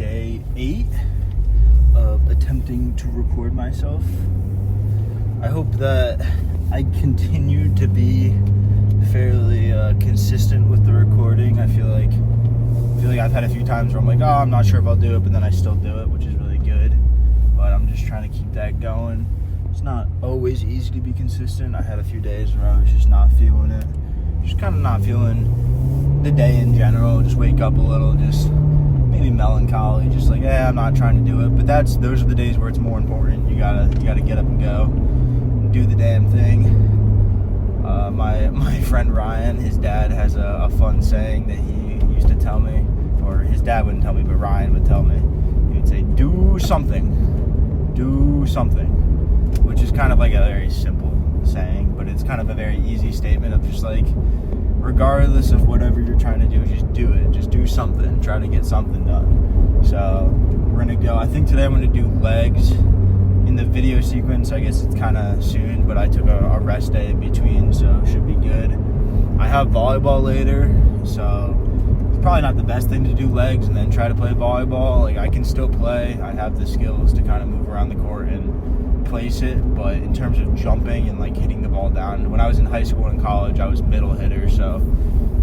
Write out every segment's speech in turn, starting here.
day 8 of attempting to record myself. I hope that I continue to be fairly consistent with the recording. I feel like I've had a few times where I'm like, I'm not sure if I'll do it, but then I still do it, which is really good. But I'm just trying to keep that going. It's not always easy to be consistent. I had a few days where I was just not feeling it. Just kind of not feeling the day in general. Just wake up a little, just maybe melancholy. Just like, I'm not trying to do it. But those are the days where it's more important. You gotta get up and go, and do the damn thing. My friend Ryan, his dad has a fun saying that he used to tell me, or his dad wouldn't tell me, but Ryan would tell me. He would say, do something, which is kind of like a very simple saying, but it's kind of a very easy statement of just like, regardless of whatever you're trying to do, just do it. Just do something. Try to get something done. So we're going to go. I think today I'm going to do legs in the video sequence. I guess it's kind of soon, but I took a rest day in between, so it should be good. I have volleyball later, so it's probably not the best thing to do legs and then try to play volleyball. Like, I can still play. I have the skills to kind of move around the court and place it, but in terms of jumping and like hitting the ball down, when I was in high school and college, I was middle hitter, so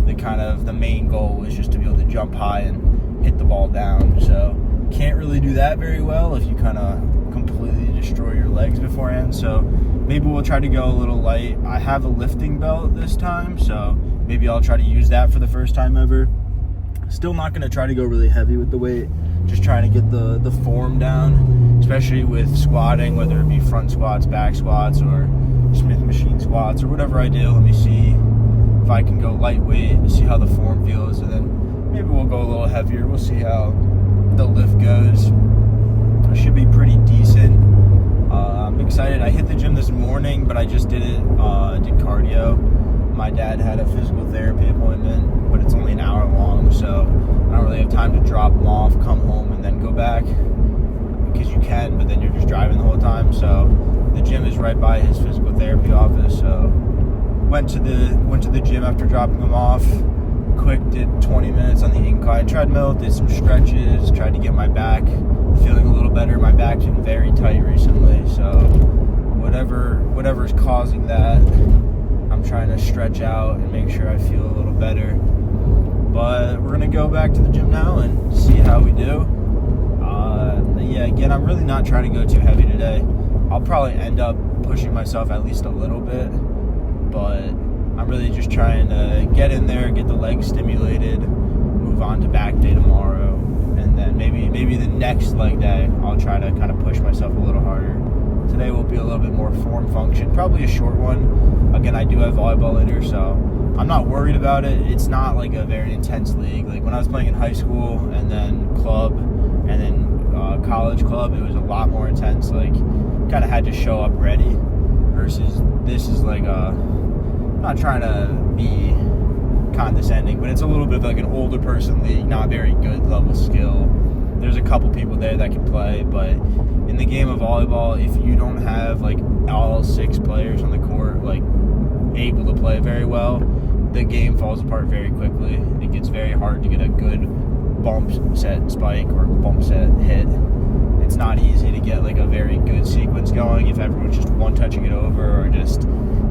the main goal was just to be able to jump high and hit the ball down. So can't really do that very well if you kind of completely destroy your legs beforehand. So maybe we'll try to go a little light. I have a lifting belt this time, so maybe I'll try to use that for the first time ever. Still not going to try to go really heavy with the weight, just trying to get the form down, especially with squatting, whether it be front squats, back squats, or Smith machine squats, or whatever I do. Let me see if I can go lightweight, see how the form feels, and then maybe we'll go a little heavier. We'll see how the lift goes. It should be pretty decent. I'm excited. I hit the gym this morning, but I just did cardio. My dad had a physical therapy appointment, but it's only an hour long, so I don't really have time to drop him off, come home, and then go back, because you can, but then you're just driving the whole time. So the gym is right by his physical therapy office, so went to the gym after dropping him off. Quick, did 20 minutes on the incline treadmill, did some stretches, tried to get my back feeling a little better. My back's been very tight recently, so whatever's causing that, I'm trying to stretch out and make sure I feel a little better. But we're gonna go back to the gym now and see how we do. Again, I'm really not trying to go too heavy today. I'll probably end up pushing myself at least a little bit, but I'm really just trying to get in there, get the legs stimulated, move on to back day tomorrow, and then maybe the next leg day I'll try to kind of push myself a little harder. Today will be a little bit more form function, probably a short one. Again, I do have volleyball later, so I'm not worried about it. It's not like a very intense league. Like when I was playing in high school and then club and then college club, it was a lot more intense. Like, kind of had to show up ready, versus this is like I'm not trying to be condescending, but it's a little bit of like an older person league, not very good level skill. There's a couple people there that can play, but in the game of volleyball, if you don't have like all 6 players on the court like able to play very well, the game falls apart very quickly. It gets very hard to get a good bump set spike or bump set hit. It's not easy to get like a very good sequence going if everyone's just one touching it over or just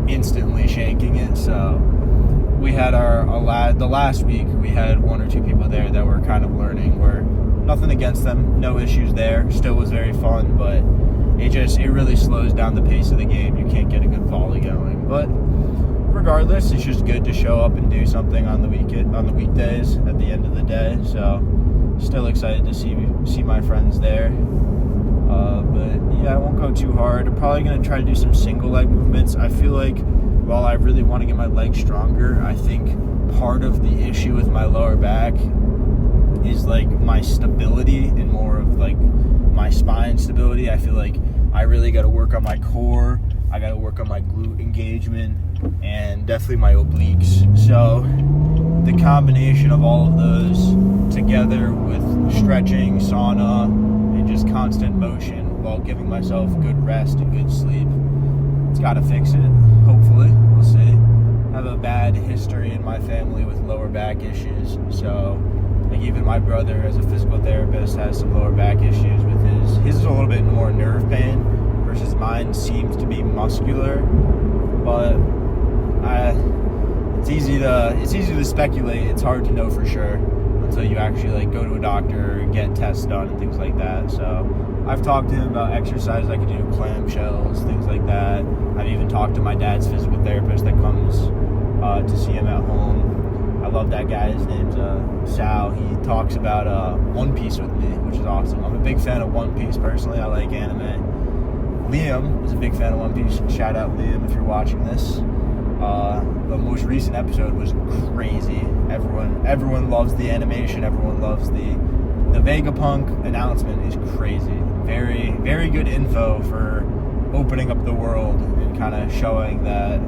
instantly shaking it. So we had the last week we had 1 or 2 people there that were kind of learning. Where nothing against them, no issues there. Still was very fun, but it really slows down the pace of the game. You can't get a good volley going. But regardless, it's just good to show up and do something on the weekdays at the end of the day. So still excited to see my friends there. But yeah, I won't go too hard. I'm probably going to try to do some single leg movements. I feel like while I really want to get my legs stronger, I think part of the issue with my lower back is like my stability and more of like my spine stability. I feel like I really got to work on my core. I got to work on my glute engagement and definitely my obliques. So the combination of all of those together with stretching, sauna, and just constant motion while giving myself good rest and good sleep, it's got to fix it. Hopefully, we'll see. I have a bad history in my family with lower back issues, so Like even my brother, as a physical therapist, has some lower back issues with his. His is a little bit more nerve pain versus mine seems to be muscular. But it's easy to speculate. It's hard to know for sure until you actually like go to a doctor or get tests done and things like that. So I've talked to him about exercise I could do, clamshells, things like that. I've even talked to my dad's physical therapist that comes to see him at home. I love that guy. His name's Sal. He talks about One Piece with me, which is awesome. I'm a big fan of One Piece personally. I like anime. Liam is a big fan of One Piece. Shout out Liam if you're watching this. The most recent episode was crazy. Everyone loves the animation. Everyone loves the Vegapunk announcement is crazy. Very, very good info for opening up the world and kind of showing that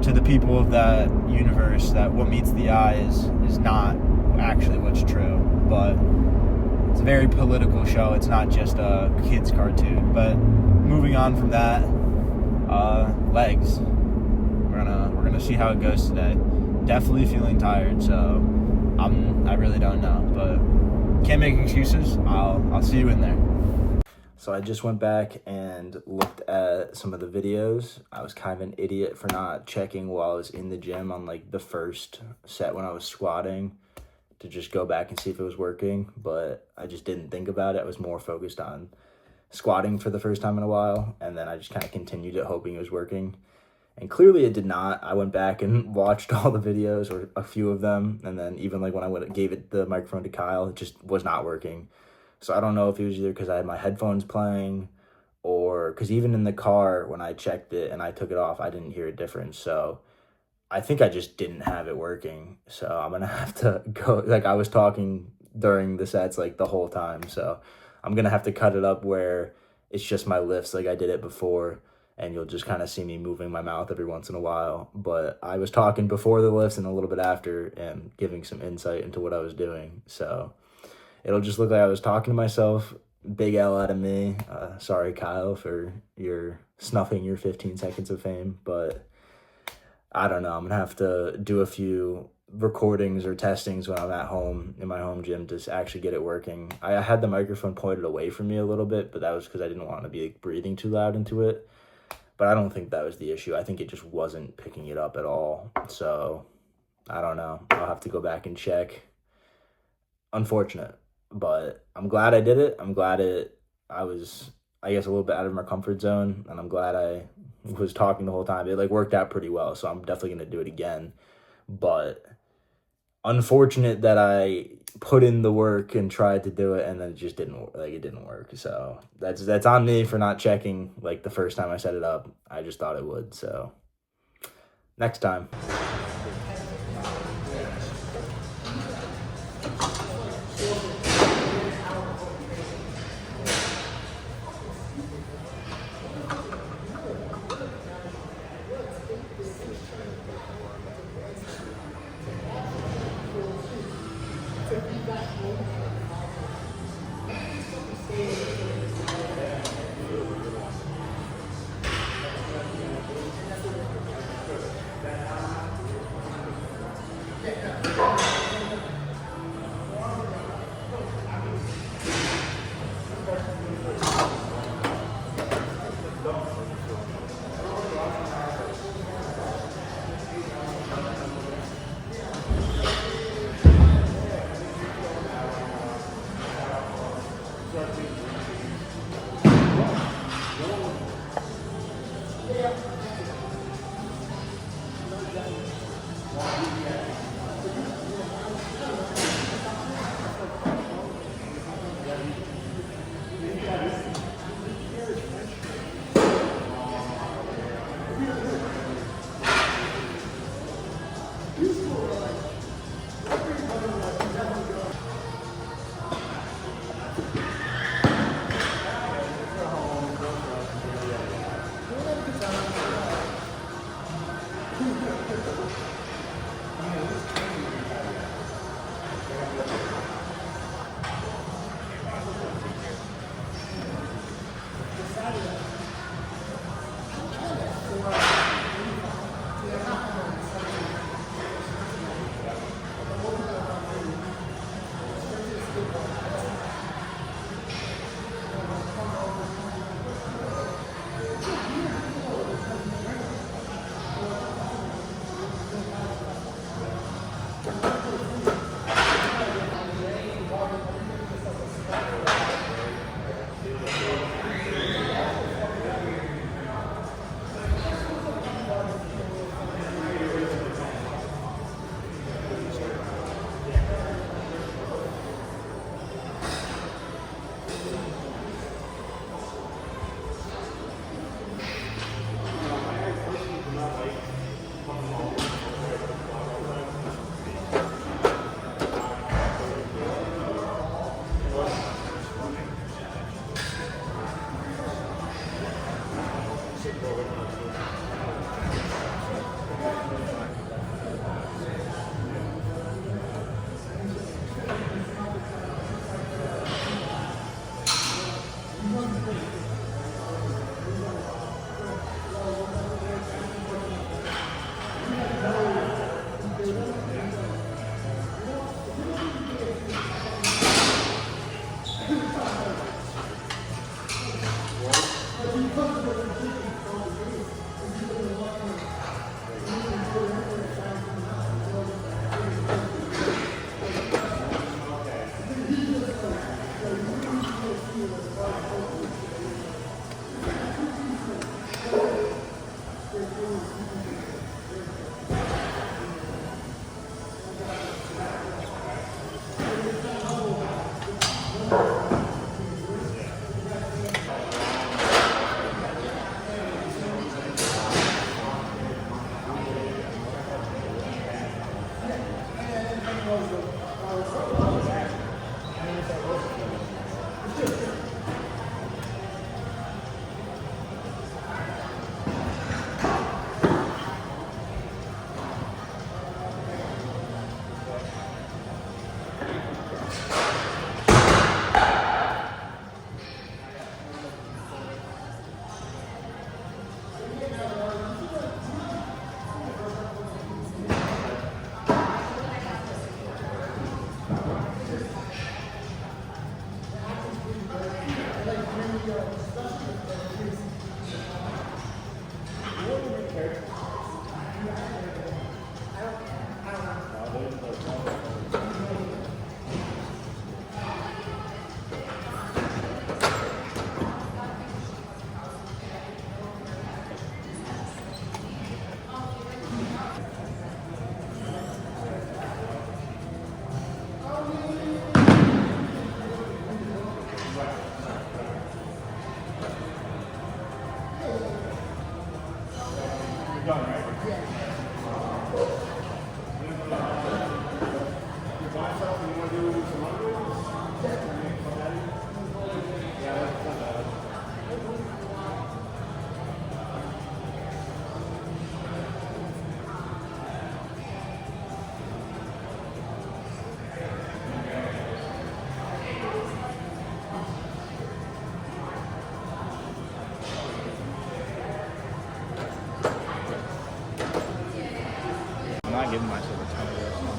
to the people of that universe that what meets the eye is not actually what's true. But it's a very political show. It's not just a kid's cartoon. But moving on from that, legs. We're gonna see how it goes today. Definitely feeling tired, so I really don't know, but can't make excuses. I'll see you in there. So I just went back and looked at some of the videos. I was kind of an idiot for not checking while I was in the gym on like the first set when I was squatting to just go back and see if it was working, but I just didn't think about it. I was more focused on squatting for the first time in a while, and then I just kind of continued it hoping it was working. And clearly it did not. I went back and watched all the videos, or a few of them, and then even like when I gave the microphone to Kyle, it just was not working. So I don't know if it was either because I had my headphones playing, or because even in the car when I checked it and I took it off, I didn't hear a difference. So I think I just didn't have it working. So I'm going to have to go, like I was talking during the sets like the whole time. So I'm going to have to cut it up where it's just my lifts like I did it before. And you'll just kind of see me moving my mouth every once in a while. But I was talking before the lifts and a little bit after and giving some insight into what I was doing. So it'll just look like I was talking to myself. Big L out of me. Sorry, Kyle, for your snuffing your 15 seconds of fame. But I don't know. I'm going to have to do a few recordings or testings when I'm at home in my home gym to actually get it working. I had the microphone pointed away from me a little bit, but that was because I didn't want to be like, breathing too loud into it. But I don't think that was the issue. I think it just wasn't picking it up at all. So, I don't know. I'll have to go back and check. Unfortunate. But I'm glad I did it. I'm glad I was, I guess, a little bit out of my comfort zone. And I'm glad I was talking the whole time. It, worked out pretty well. So, I'm definitely going to do it again. But unfortunate that I put in the work and tried to do it and then it just didn't work. So that's on me for not checking the first time I set it up. I just thought it would. So next time. I'm not giving myself a ton of rest.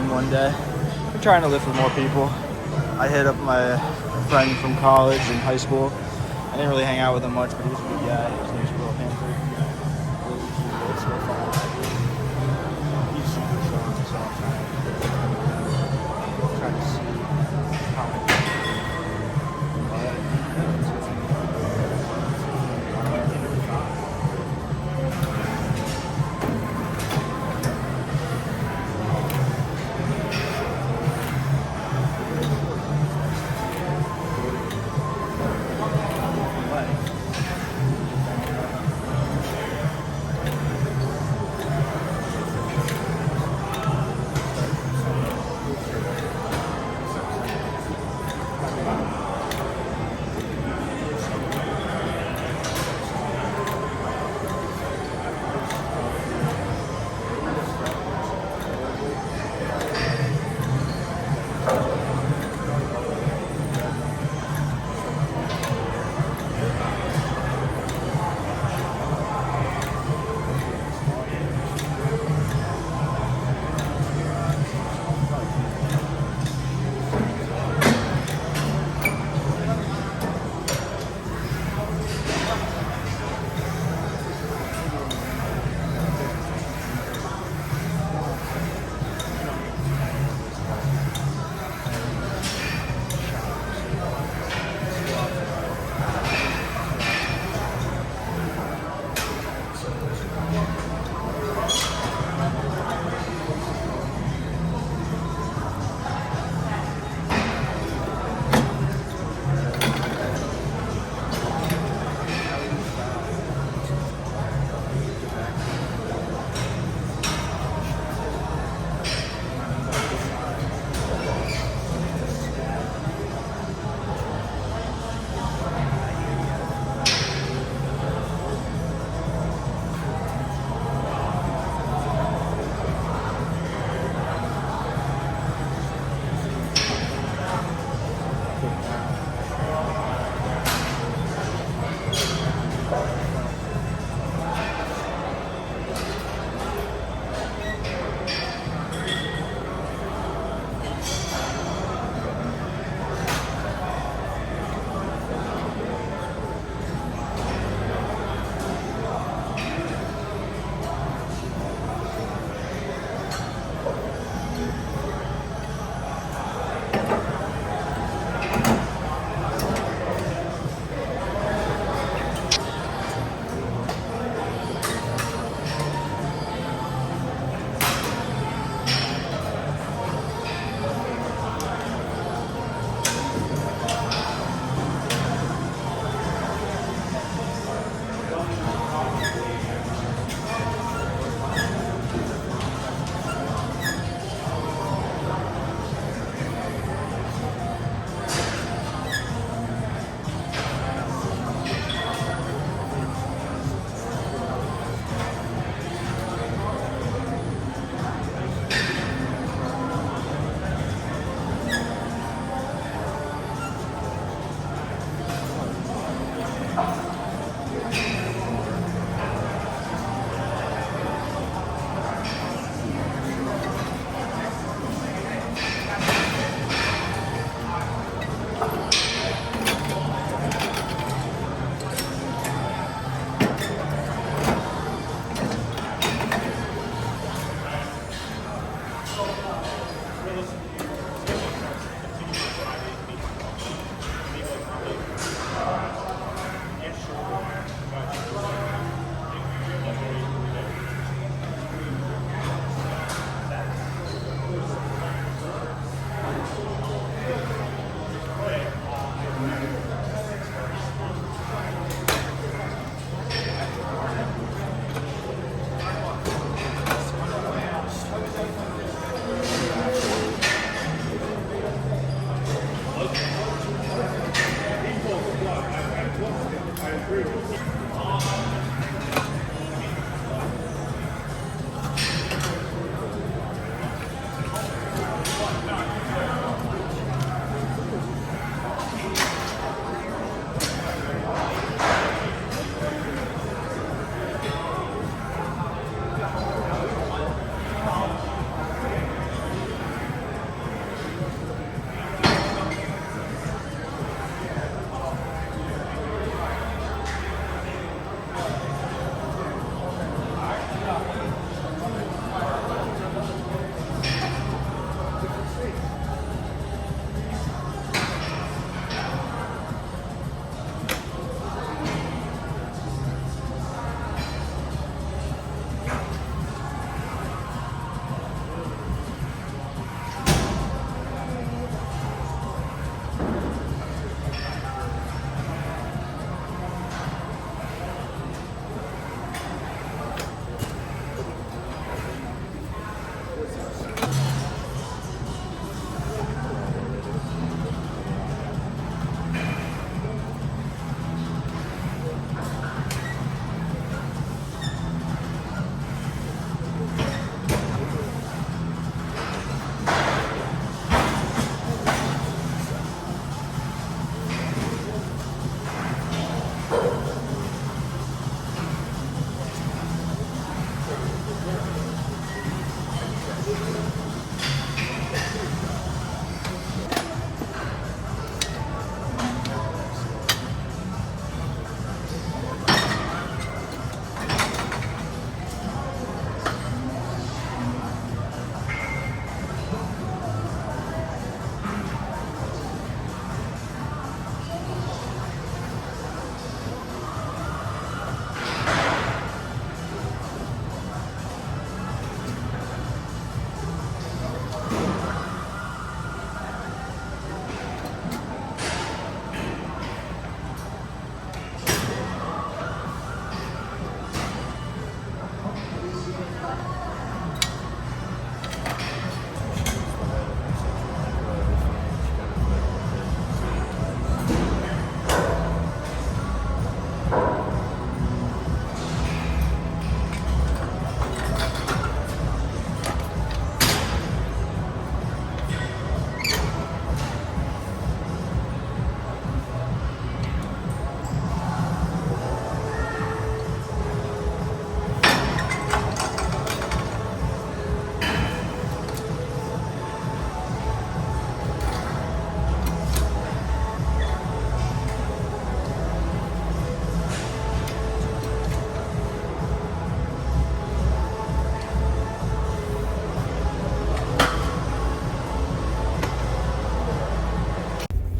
gym one day. I'm trying to lift with more people. I hit up my friend from college and high school. I didn't really hang out with him much, but he was a good guy. His name's Will Hanford. Really easy to lifts with all that. He's super strong, so I'm trying to see how I can do it.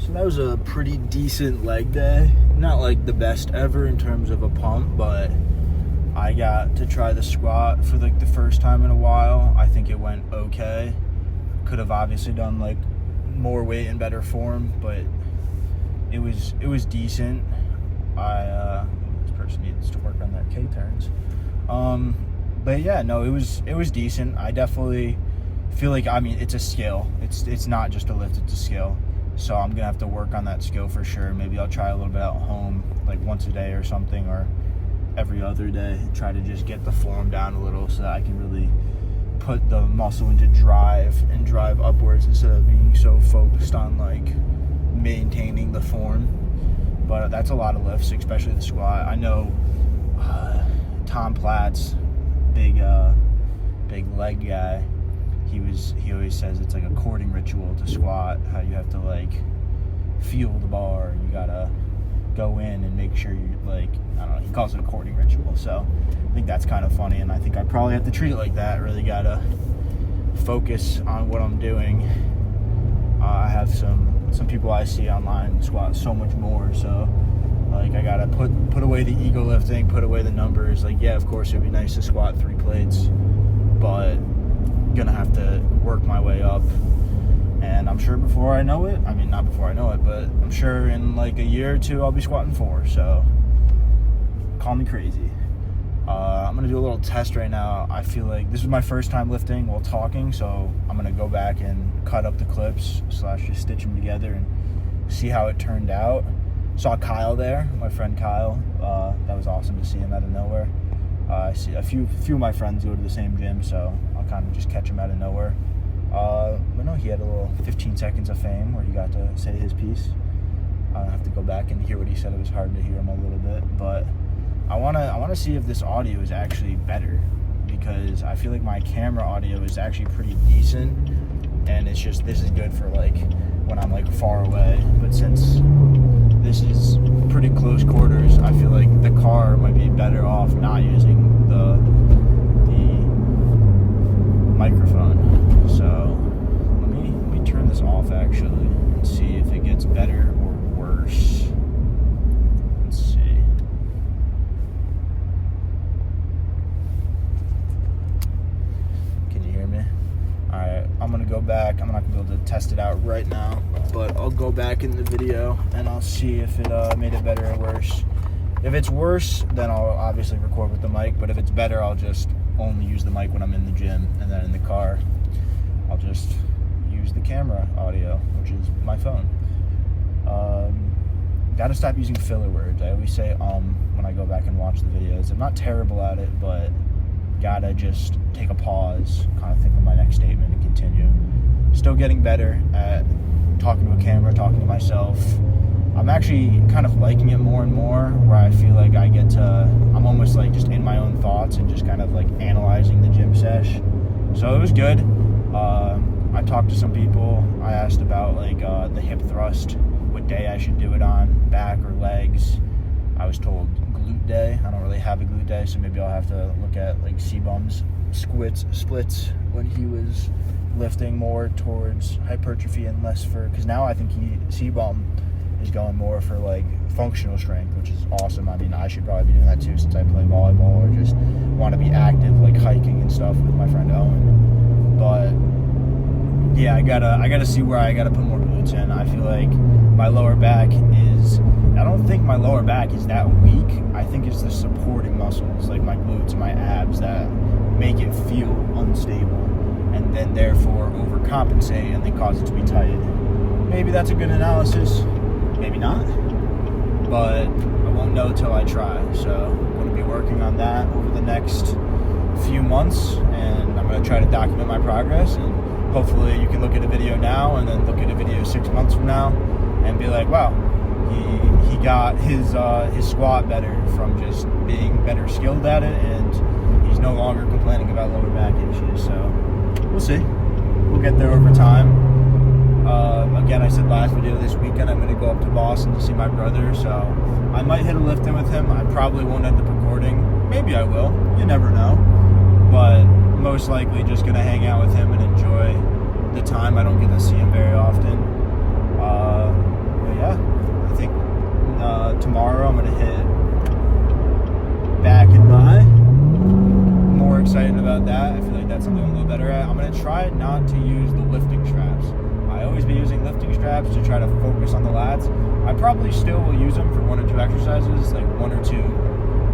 So that was a pretty decent leg day. Not like the best ever in terms of a pump, but I got to try the squat for like the first time in a while. I think it went okay. Could have obviously done like more weight and better form, but it was decent. This person needs to work on their K turns. But yeah, no, it was decent. I definitely feel like, I mean, it's a skill. It's not just a lift, it's a skill. So I'm gonna have to work on that skill for sure. Maybe I'll try a little bit at home, like once a day or something, or every other day. Try to just get the form down a little so that I can really put the muscle into drive and drive upwards instead of being so focused on like maintaining the form. But that's a lot of lifts, especially the squat. I know Tom Platz, big leg guy, he always says it's like a courting ritual to squat, how you have to like feel the bar, you gotta go in and make sure you like, I don't know, he calls it a courting ritual. So I think that's kind of funny, and I think I probably have to treat it like that. Really gotta focus on what I'm doing. I have some people I see online squat so much more, so like I gotta put away the ego lifting, put away the numbers. Like, yeah, of course it'd be nice to squat 3 plates, but I'm gonna have to work my way up. And I'm sure before I know it, I mean, not before I know it, but I'm sure in like a year or two I'll be squatting 4, so call me crazy. I'm gonna do a little test right now. I feel like this is my first time lifting while talking, so I'm gonna go back and cut up the clips / just stitch them together and see how it turned out. Saw Kyle there, my friend Kyle. That was awesome to see him out of nowhere. I see a few of my friends go to the same gym, so I'll kind of just catch him out of nowhere. But no, he had a little 15 seconds of fame where he got to say his piece. I have to go back and hear what he said. It was hard to hear him a little bit, but I wanna see if this audio is actually better, because I feel like my camera audio is actually pretty decent, and it's just, this is good for like when I'm like far away. But since this is pretty close quarters, I feel like the car might be better off not using the microphone. So let me turn this off actually and see if it gets better or worse. Let's see. Can you hear me? Alright, I'm gonna go back. I'm not gonna be able to test it out right now, but I'll go back in the video and I'll see if it made it better or worse. If it's worse, then I'll obviously record with the mic, but if it's better, I'll just only use the mic when I'm in the gym, and then in the car I'll just use the camera audio, which is my phone. Gotta stop using filler words. I always say when I go back and watch the videos. I'm not terrible at it, but gotta just take a pause, kind of think of my next statement and continue. Still getting better at talking to a camera, talking to myself. I'm actually kind of liking it more and more, where I feel like I'm almost like just in my own thoughts and just kind of like analyzing the gym sesh. So it was good. I talked to some people. I asked about like the hip thrust, what day I should do it on, back or legs. I was told glute day. I don't really have a glute day, so maybe I'll have to look at like C-Bum's splits when he was lifting more towards hypertrophy and less for, because now I think C-Bum is going more for like functional strength, which is awesome. I mean, I should probably be doing that too, since I play volleyball or just want to be active, like hiking and stuff with my friend Owen. But yeah, I gotta see where I gotta put more glutes in. I feel like my lower back I don't think my lower back is that weak. I think it's the supporting muscles, like my glutes and my abs, that make it feel unstable, and then therefore overcompensate and they cause it to be tight. Maybe that's a good analysis, maybe not, but I won't know till I try. So I'm going to be working on that over the next few months, and I'm going to try to document my progress, and hopefully you can look at a video now and then look at a video 6 months from now and be like, wow, he got his squat better from just being better skilled at it, and he's no longer complaining about lower back issues. So we'll see. We'll get there over time. Again, I said last video, this weekend I'm going to go up to Boston to see my brother, so I might hit a lift in with him. I probably won't end up recording. Maybe I will. You never know. But most likely just going to hang out with him and enjoy the time. I don't get to see him very often. yeah, I think tomorrow I'm gonna hit back and by. More excited about that. I feel like that's something I'm a little better at. I'm gonna try not to use the lifting straps. I always be using lifting straps to try to focus on the lats. I probably still will use them for 1 or 2 exercises, like 1 or 2,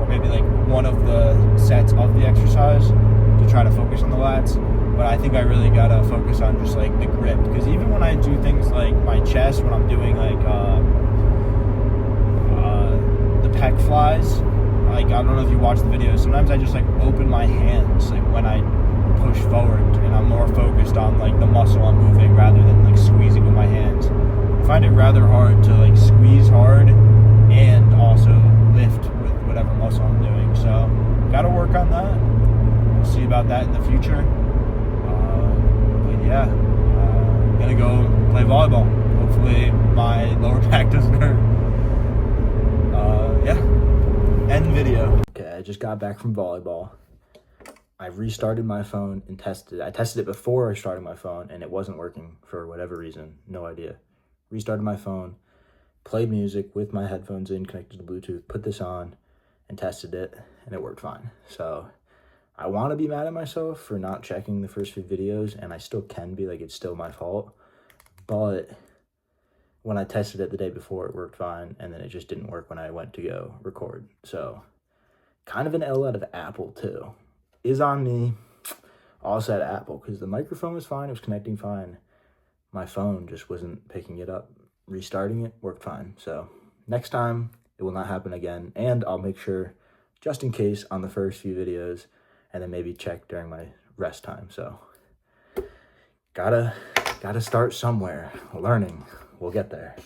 or maybe like one of the sets of the exercise to try to focus on the lats. But I think I really gotta focus on just like the grip, because even when I do things like my chest, when I'm doing like the pec flies, like I don't know if you watch the videos, sometimes I just like open my hands like when I push forward, and I'm more focused on like the muscle I'm moving rather than like squeezing with my hands. I find it rather hard to like squeeze hard and also lift with whatever muscle I'm doing, so gotta work on that. We'll see about that in the future. But yeah, I'm gonna go play volleyball. Hopefully my lower back doesn't hurt. Yeah, end video. Okay, I just got back from volleyball. I restarted my phone and tested it. I tested it before I started my phone, and it wasn't working for whatever reason. No idea. Restarted my phone, played music with my headphones in, connected to Bluetooth, put this on, and tested it, and it worked fine. So I want to be mad at myself for not checking the first few videos, and I still can be, like, it's still my fault. But when I tested it the day before, it worked fine, and then it just didn't work when I went to go record. So kind of an L out of Apple, too. Is on me. Also at Apple, because the microphone was fine, it was connecting fine. My phone just wasn't picking it up. Restarting it worked fine. So next time, it will not happen again, and I'll make sure, just in case, on the first few videos, and then maybe check during my rest time. So gotta start somewhere. Learning. We'll get there.